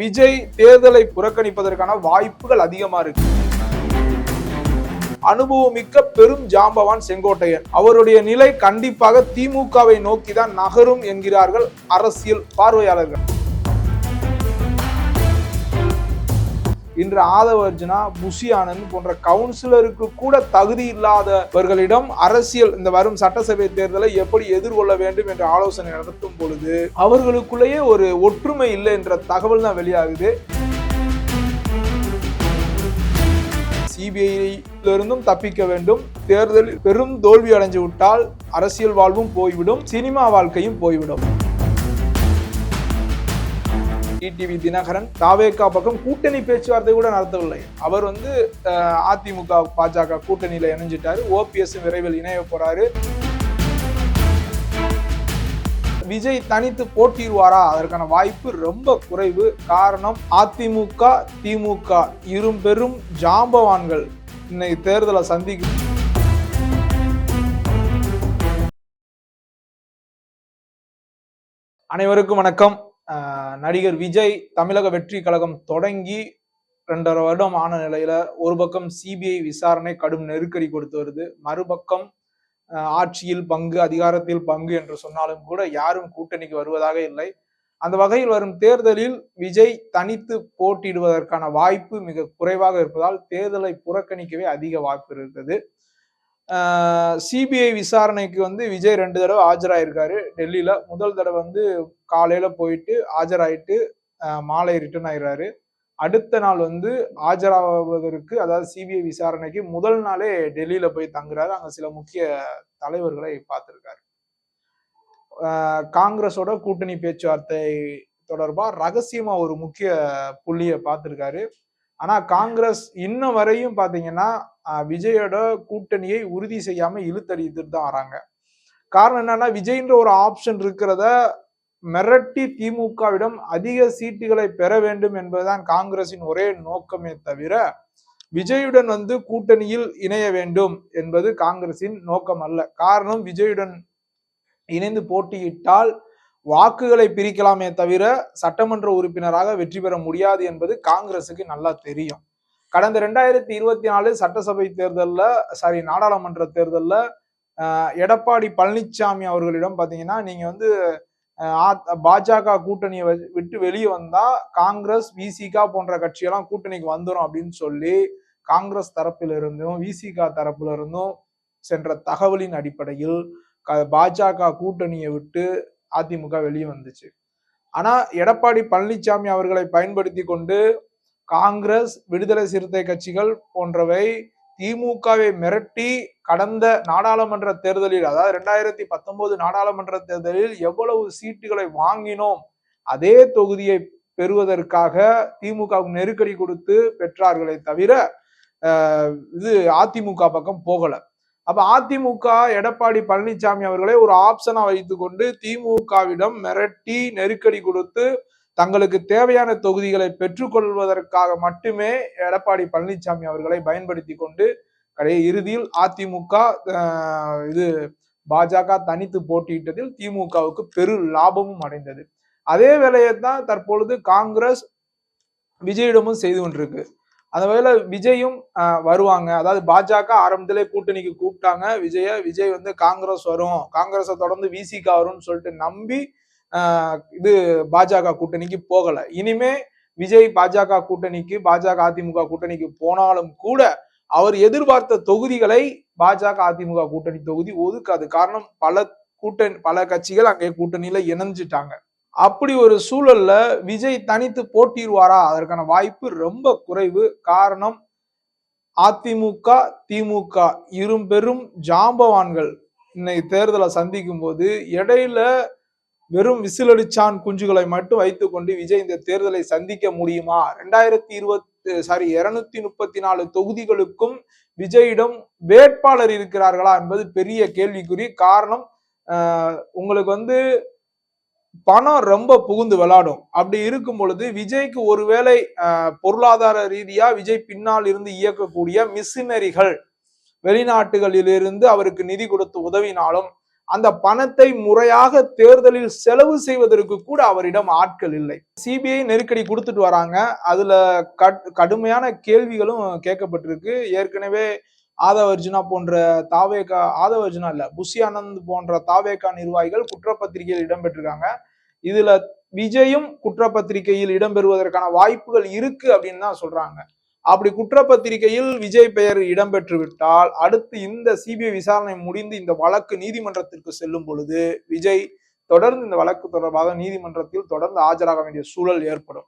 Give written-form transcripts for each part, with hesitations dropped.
விஜய் தேர்தலை புறக்கணிப்பதற்கான வாய்ப்புகள் அதிகமா இருக்கு. அனுபவமிக்க பெரும் ஜாம்பவான் செங்கோட்டையன் அவருடைய நிலை கண்டிப்பாக திமுகவை நோக்கிதான் நகரும் என்கிறார்கள் அரசியல் பார்வையாளர்கள். இன்று ஆதவ அர்ஜுனா, புஷி ஆனந்த் போன்ற கவுன்சிலருக்கு கூட தகுதி இல்லாதவர்களிடம் அரசியல் இந்த வரும் சட்டசபை தேர்தலை எப்படி எதிர்கொள்ள வேண்டும் என்ற ஆலோசனை நடத்தும் பொழுது அவர்களுக்குள்ளேயே ஒரு ஒற்றுமை இல்லை என்ற தகவல் தான் வெளியாகுது. சிபிஐ தப்பிக்க வேண்டும், தேர்தலில் பெரும் தோல்வி அடைஞ்சு விட்டால் அரசியல் வாழ்வும் போய்விடும், சினிமா வாழ்க்கையும் போய்விடும். டிடிவி தினகரன் தாவேகா பக்கம் கூட்டணி பேச்சுவார்த்தை கூட நடத்தவில்லை. அவர் அதிமுக பாஜக கூட்டணியில இணைஞ்சிட்டாரு. ஓபிஎஸ் விரைவில் இணைய போறாரு. விஜய் தனித்து போட்டிடுவாரா? அதற்கான வாய்ப்பு ரொம்ப குறைவு. காரணம், அதிமுக திமுக இரும் பெரும் ஜாம்பவான்கள் இன்னைக்கு தேர்தலை சந்திக்கும். அனைவருக்கும் வணக்கம். நடிகர் விஜய் தமிழக வெற்றி கழகம் தொடங்கி 2.5 வருடம் ஆன நிலையில ஒரு பக்கம் சிபிஐ விசாரணை கடும் நெருக்கடி கொடுத்து வருது, மறுபக்கம் ஆட்சியில் பங்கு, அதிகாரத்தில் பங்கு என்று சொன்னாலும் கூட யாரும் கூட்டணிக்கு வருவதாக இல்லை. அந்த வகையில் வரும் தேர்தலில் விஜய் தனித்து போட்டியிடுவதற்கான வாய்ப்பு மிக குறைவாக இருப்பதால் தேர்தலை புறக்கணிக்கவே அதிக வாய்ப்பு இருக்குது. சிபிஐ விசாரணைக்கு விஜய் 2 தடவை ஆஜராயிருக்காரு டெல்லியில. முதல் தடவை காலையில போயிட்டு ஆஜராயிட்டு மாலை ரிட்டர்ன் ஆயிடுறாரு. அடுத்த நாள் ஆஜராவதற்கு, அதாவது சிபிஐ விசாரணைக்கு முதல் நாளே டெல்லியில போய் தங்குறாரு. அங்க சில முக்கிய தலைவர்களை பார்த்திருக்காரு. காங்கிரஸோட கூட்டணி பேச்சுவார்த்தை தொடர்பா ரகசியமா ஒரு முக்கிய புள்ளியை பார்த்திருக்காரு. ஆனா காங்கிரஸ் இன்ன வரையும் பாத்தீங்கன்னா விஜயோட கூட்டணியை உறுதி செய்யாம இழுத்தடித்துட்டு தான் வராங்க. காரணம் என்னன்னா, விஜய்ன்ற ஒரு ஆப்ஷன் இருக்கிறத மிரட்டி திமுகவிடம் அதிக சீட்டுகளை பெற வேண்டும் என்பதுதான் காங்கிரசின் ஒரே நோக்கமே தவிர விஜயுடன் கூட்டணியில் இணைய வேண்டும் என்பது காங்கிரசின் நோக்கம் அல்ல. காரணம், விஜயுடன் இணைந்து போட்டியிட்டால் வாக்குகளை பிரிக்கலாமே தவிர சட்டமன்ற உறுப்பினராக வெற்றி பெற முடியாது என்பது காங்கிரசுக்கு நல்லா தெரியும். கடந்த 2024 சட்டசபை நாடாளுமன்ற தேர்தல்ல எடப்பாடி பழனிசாமி அவர்களிடம் பாத்தீங்கன்னா, நீங்க பாஜக கூட்டணியை விட்டு வெளியே வந்தா காங்கிரஸ், விசிகா போன்ற கட்சியெல்லாம் கூட்டணிக்கு வந்துடும் அப்படின்னு சொல்லி காங்கிரஸ் தரப்பில இருந்தும் விசிகா தரப்புல இருந்தும் சென்ற தகவலின் அடிப்படையில் பாஜக கூட்டணியை விட்டு அதிமுக வெளியே வந்துச்சு. ஆனா எடப்பாடி பழனிசாமி அவர்களை பயன்படுத்தி கொண்டு காங்கிரஸ், விடுதலை சிறுத்தை கட்சிகள் போன்றவை திமுகவை மிரட்டி கடந்த நாடாளுமன்ற தேர்தலில், அதாவது 2019 நாடாளுமன்ற தேர்தலில் எவ்வளவு சீட்டுகளை வாங்கினோம் அதே தொகுதியை பெறுவதற்காக திமுக நெருக்கடி கொடுத்து பெற்றார்களே தவிர இது அதிமுக பக்கம் போகல. அப்ப அதிமுக எடப்பாடி பழனிசாமி அவர்களை ஒரு ஆப்ஷனா வைத்துக் கொண்டு திமுகவிடம் மிரட்டி நெருக்கடி கொடுத்து தங்களுக்கு தேவையான தொகுதிகளை பெற்றுக்கொள்வதற்காக மட்டுமே எடப்பாடி பழனிசாமி அவர்களை பயன்படுத்தி கொண்டு இறுதியில் அதிமுக பாஜக தனித்து போட்டியிட்டதில் திமுகவுக்கு பெரு லாபமும் அடைந்தது. அதே வேலையை தான் தற்பொழுது காங்கிரஸ் விஜயிடமும் செய்து கொண்டிருக்கு. அந்த வகையில விஜயும் வருவாங்க. அதாவது பாஜக ஆரம்பத்திலே கூட்டணிக்கு கூப்பிட்டாங்க விஜய் காங்கிரஸ் வரும், காங்கிரஸை தொடர்ந்து விசிகா வரும்னு சொல்லிட்டு நம்பி பாஜக கூட்டணிக்கு போகல. இனிமே விஜய் பாஜக கூட்டணிக்கு, பாஜக அதிமுக கூட்டணிக்கு போனாலும் கூட அவர் எதிர்பார்த்த தொகுதிகளை பாஜக அதிமுக கூட்டணி தொகுதி ஒதுக்காது. காரணம், பல கட்சிகள் அங்கே கூட்டணியில இணைஞ்சிட்டாங்க. அப்படி ஒரு சூழல்ல விஜய் தனித்து போட்டிடுவாரா? அதற்கான வாய்ப்பு ரொம்ப குறைவு. காரணம், அதிமுக திமுக இரும் பெரும் ஜாம்பவான்கள் இன்னைக்கு தேர்தலை சந்திக்கும் போது இடையில வெறும் விசிலடிச்சான் குஞ்சுகளை மட்டும் வைத்துக் கொண்டு விஜய் இந்த தேர்தலை சந்திக்க முடியுமா? 234 தொகுதிகளுக்கும் விஜயிடம் வேட்பாளர் இருக்கிறார்களா என்பது பெரிய கேள்விக்குறி. காரணம், உங்களுக்கு பணம் ரொம்ப புகுந்து விளையாடும். அப்படி இருக்கும் பொழுது விஜய்க்கு ஒருவேளை பொருளாதார ரீதியா விஜய் பின்னால் இருந்து இயக்கக்கூடிய மிஷினரிகள் வெளிநாட்டுகளிலிருந்து அவருக்கு நிதி கொடுத்து உதவினாலும், அந்த பணத்தை முறையாக தேர்தலில் செலவு செய்வதற்கு கூட அவரிடம் ஆட்கள் இல்லை. சிபிஐ நெருக்கடி கொடுத்துட்டு வராங்க. அதுல கடுமையான கேள்விகளும் கேட்கப்பட்டிருக்கு. ஏற்கனவே ஆதவ அர்ஜுனா போன்ற தாவேகா, ஆதவ அர்ஜுனா இல்ல, புஷி ஆனந்த் போன்ற தாவேகா நிர்வாகிகள் குற்றப்பத்திரிகையில் இடம்பெற்றிருக்காங்க. இதுல விஜயும் குற்றப்பத்திரிகையில் இடம்பெறுவதற்கான வாய்ப்புகள் இருக்கு அப்படின்னு தான் சொல்றாங்க. அப்படி குற்றப்பத்திரிகையில் விஜய் பெயர் இடம்பெற்று விட்டால் அடுத்து இந்த சிபிஐ விசாரணை முடிந்து இந்த வழக்கு நீதிமன்றத்திற்கு செல்லும் பொழுது விஜய் தொடர்ந்து இந்த வழக்கு தொடர்பாக நீதிமன்றத்தில் தொடர்ந்து ஆஜராக வேண்டிய சூழல் ஏற்படும்.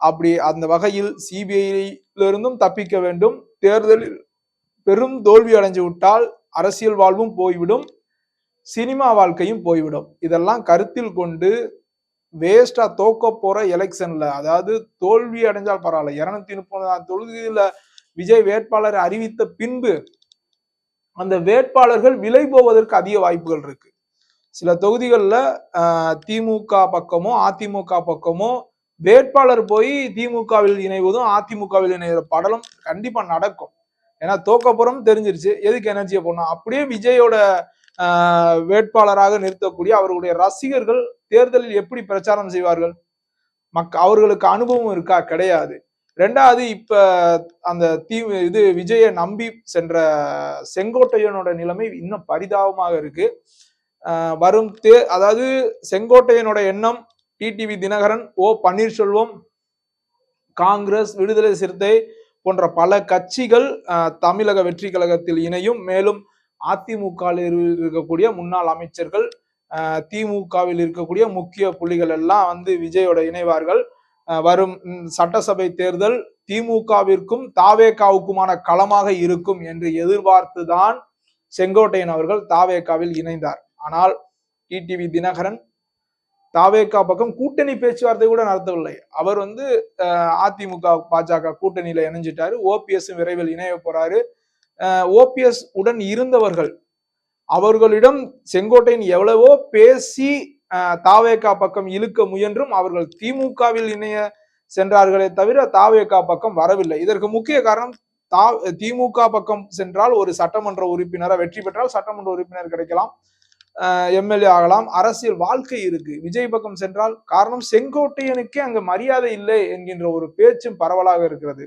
அப்படி அந்த வகையில் சிபிஐயிலிருந்தும் தப்பிக்க வேண்டும். தேர்தலில் பெரும் தோல்வி அடைஞ்சு விட்டால் அரசியல் வாழ்வும் போய்விடும், சினிமா வாழ்க்கையும் போய்விடும். இதெல்லாம் கருத்தில் கொண்டு வேஸ்டா தோக்க போற எலெக்ஷன்ல, அதாவது தோல்வி அடைஞ்சால் பரவாயில்ல, 230 தொகுதியில விஜய் வேட்பாளர் அறிவித்த பின்பு அந்த வேட்பாளர்கள் விலை போவதற்கு அதிக வாய்ப்புகள் இருக்கு. சில தொகுதிகளில் திமுக பக்கமோ அதிமுக பக்கமோ வேட்பாளர் போய் திமுகவில் இணைவதும் அதிமுகவில் இணைகிற படலம் கண்டிப்பா நடக்கும். ஏன்னா தோக்கப்புறம் தெரிஞ்சிருச்சு, எதுக்கு எனர்ஜியை போடணும். அப்படியே விஜயோட வேட்பாளராக நிறுத்தக்கூடிய அவர்களுடைய ரசிகர்கள் தேர்தலில் எப்படி பிரச்சாரம் செய்வார்கள்? அவர்களுக்கு அனுபவம் இருக்கா? கிடையாது. ரெண்டாவது, இப்ப அந்த விஜயை நம்பி சென்ற செங்கோட்டையனோட நிலைமை இன்னும் பரிதாபமாக இருக்கு. வரும் அதாவது செங்கோட்டையனோட எண்ணம் டிடிவி தினகரன், ஓ பன்னீர்செல்வம், காங்கிரஸ், விடுதலை சிறுத்தை போன்ற பல கட்சிகள் தமிழக வெற்றி கழகத்தில் இணையும். மேலும் அதிமுகவில் இருக்கக்கூடிய முன்னாள் அமைச்சர்கள், திமுகவில் இருக்கக்கூடிய முக்கிய புள்ளிகள் எல்லாம் வந்து விஜயோட இணைவார்கள். வரும் சட்டசபை தேர்தல் திமுகவிற்கும் தாவேகாவுக்குமான களமாக இருக்கும் என்று எதிர்பார்த்துதான் செங்கோட்டையன் அவர்கள் தாவேகாவில் இணைந்தார். ஆனால் டிடிவி தினகரன் தாவேகா பக்கம் கூட்டணி பேச்சுவார்த்தை கூட நடத்தவில்லை. அவர் வந்து அதிமுக பாஜக கூட்டணியில இணைஞ்சிட்டாரு. ஓபிஎஸ் விரைவில் இணைய போறாரு. ஓபிஎஸ் உடன் இருந்தவர்கள், அவர்களிடம் செங்கோட்டையன் எவ்வளவோ பேசி தாவேகா பக்கம் இழுக்க முயன்றும் அவர்கள் திமுகவில் இணைய சென்றார்களே தவிர தாவேகா பக்கம் வரவில்லை. இதற்கு முக்கிய காரணம், திமுக பக்கம் சென்றால் ஒரு சட்டமன்ற உறுப்பினரை, வெற்றி பெற்றால் சட்டமன்ற உறுப்பினர் கிடைக்கலாம், எம்எல்ஏ ஆகலாம், அரசியல் வாழ்க்கை இருக்கு. விஜய் பக்கம் சென்றால் காரணம் செங்கோட்டையனுக்கே அங்க மரியாதை இல்லை என்கின்ற ஒரு பேச்சும் பரவலாக இருக்கிறது.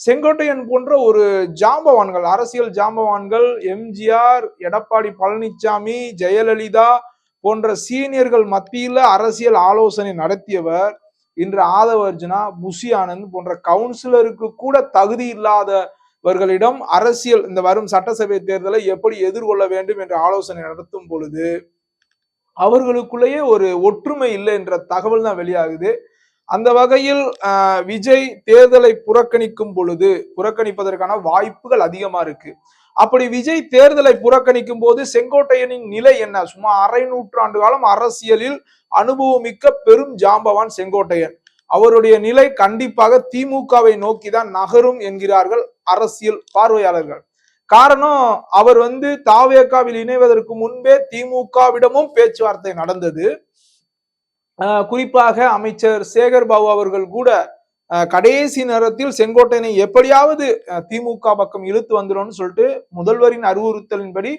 செங்கோட்டையன் போன்ற ஒரு ஜாம்பவான்கள், அரசியல் ஜாம்பவான்கள், எம்ஜிஆர், எடப்பாடி பழனிசாமி, ஜெயலலிதா போன்ற சீனியர்கள் மத்தியில அரசியல் ஆலோசனை நடத்தியவர் இன்று ஆதவ அர்ஜுனா, புஷி ஆனந்த் போன்ற கவுன்சிலருக்கு கூட தகுதி இல்லாதவர்களிடம் அரசியல் இந்த வரும் சட்டசபை தேர்தலை எப்படி எதிர்கொள்ள வேண்டும் என்ற ஆலோசனை நடத்தும் பொழுது அவர்களுக்குள்ளேயே ஒரு ஒற்றுமை இல்லை என்ற தகவல் தான் வெளியாகுது. அந்த வகையில் விஜய் தேர்தலை புறக்கணிக்கும் பொழுது, புறக்கணிப்பதற்கான வாய்ப்புகள் அதிகமா இருக்கு. அப்படி விஜய் தேர்தலை புறக்கணிக்கும் போது செங்கோட்டையனின் நிலை என்ன? சும்மா அரை நூற்றாண்டு காலம் அரசியலில் அனுபவமிக்க பெரும் ஜாம்பவான் செங்கோட்டையன். அவருடைய நிலை கண்டிப்பாக திமுகவை நோக்கிதான் நகரும் என்கிறார்கள் அரசியல் பார்வையாளர்கள். காரணம், அவர் வந்து தாவேகாவில் இணைவதற்கு முன்பே திமுகவிடமும் பேச்சுவார்த்தை நடந்தது. குறிப்பாக அமைச்சர் சேகர் பாபு அவர்கள் கூட கடைசி நேரத்தில் செங்கோட்டையனை எப்படியாவது திமுக பக்கம் இழுத்து வந்துடும் சொல்லிட்டு முதல்வரின் அறிவுறுத்தலின்படி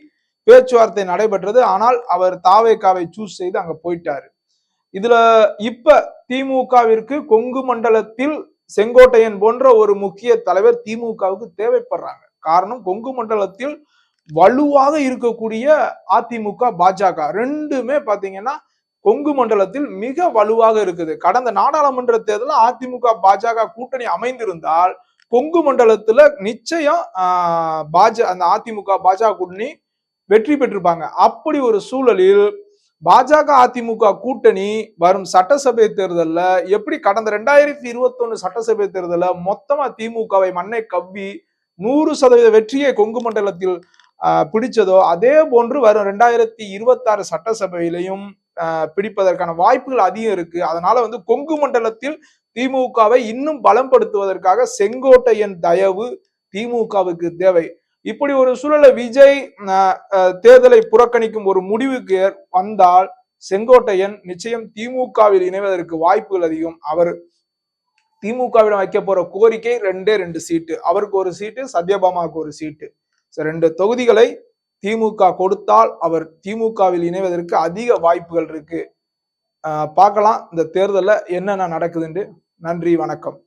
பேச்சுவார்த்தை நடைபெற்றது. ஆனால் அவர் தாவேகாவை சூஸ் செய்து அங்க போயிட்டாரு. இதுல இப்ப திமுகவிற்கு கொங்கு மண்டலத்தில் செங்கோட்டையன் போன்ற ஒரு முக்கிய தலைவர் திமுகவுக்கு தேவைப்படுறாங்க. காரணம், கொங்கு மண்டலத்தில் வலுவாக இருக்கக்கூடிய அதிமுக பாஜக ரெண்டுமே பாத்தீங்கன்னா கொங்கு மண்டலத்தில் மிக வலுவாக இருக்குது. கடந்த நாடாளுமன்ற தேர்தலில் அதிமுக பாஜக கூட்டணி அமைந்திருந்தால் கொங்கு மண்டலத்துல நிச்சயம் அந்த அதிமுக பாஜக கூட்டணி வெற்றி பெற்றிருப்பாங்க. அப்படி ஒரு சூழலில் பாஜக அதிமுக கூட்டணி வரும் சட்டசபை தேர்தலில் எப்படி கடந்த 2021 சட்டசபை தேர்தலில் மொத்தமா திமுகவை மண்ணை கவ்வி 100% வெற்றியை கொங்கு மண்டலத்தில் பிடிச்சதோ அதே போன்று வரும் 2026 சட்டசபையிலையும் பிடிப்பதற்கான வாய்ப்புகள் அதிகம் இருக்கு. அதனால வந்து கொங்கு மண்டலத்தில் திமுகவை இன்னும் பலப்படுத்துவதற்காக செங்கோட்டையன் தயவு திமுகவுக்கு தேவை. இப்படி ஒரு சூழலை விஜய் தேர்தலை புறக்கணிக்கும் ஒரு முடிவுக்கு வந்தால் செங்கோட்டையன் நிச்சயம் திமுகவில் இணைவதற்கு வாய்ப்புகள் அதிகம். அவர் திமுகவிடம் வைக்க போற கோரிக்கை 2 சீட்டு, அவருக்கு ஒரு சீட்டு, சத்யபாமாவுக்கு ஒரு சீட்டு. 2 தொகுதிகளை திமுக கொடுத்தால் அவர் திமுகவில் இணைவதற்கு அதிக வாய்ப்புகள் இருக்கு. பார்க்கலாம் இந்த தேர்தலில் என்னென்ன நடக்குதுன்னு. நன்றி, வணக்கம்.